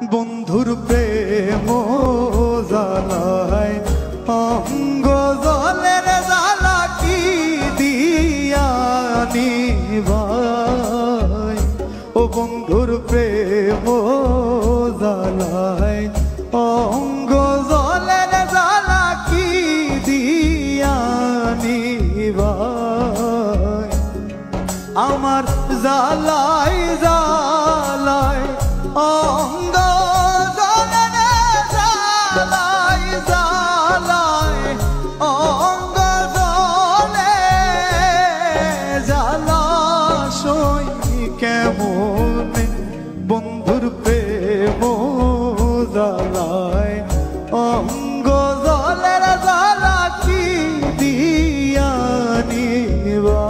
বন্ধুর প্রেম জ্বালায় অঙ্গ জলের জ্বালা কি দিয়া নিভাই। ও বন্ধুর প্রেম জ্বালায় অঙ্গ জলের জ্বালা কি দিয়া নিভাই। আমার জ্বালাই জ্বালাই অঙ্গ জলে জ্বালাই জ্বালাই অঙ্গ জলে জ্বালা সই কেমনে বন্ধুর প্রেম জ্বালায় অঙ্গ জলের জ্বালা কি দিয়া নিবা।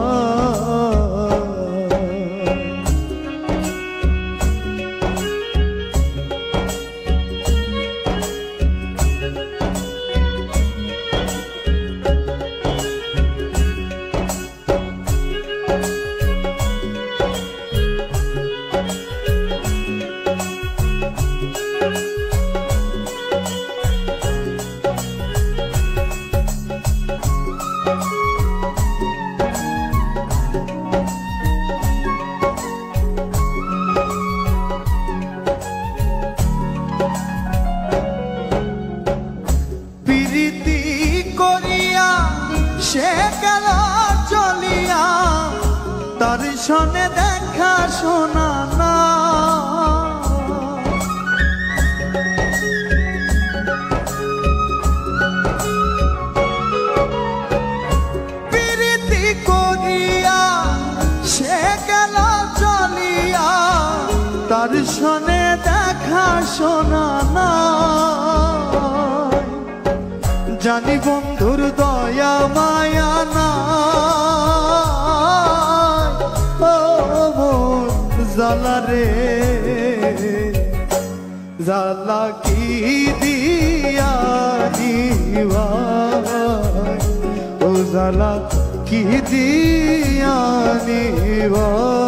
প্রীতি করিয়া সে গেল চলিয়া তার সনে দেখা শোনা না। প্রীতি করিয়া সে গেল চলিয়া তার সনে দেখা শোনা না। জানি বন্ধুর দয়া মায়া না ও জ্বালা রে জ্বালা কি দিয়া নিভাই। ও জ্বালা কি দিয়া নিভাই।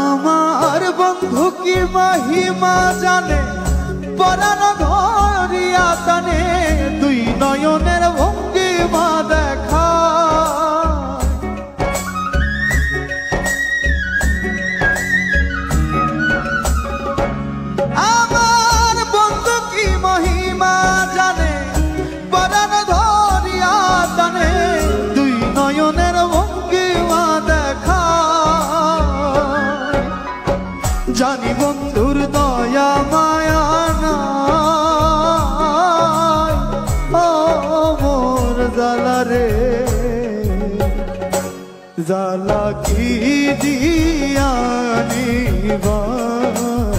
আমার বন্ধু কি মহিমা জানে পরাণ ধরিয়া টানে দুই নয়নের ভঙ্গিমা দেখা। আমার বন্ধু কি মহিমা জানে পরাণ ধরিয়া টানে দুই নয়নের ভঙ্গিমা দেখা। জানি বন্ধুর দয়া মায়া নাই ও মোর জ্বালা রে জ্বালা কি দিয়া নিভাই।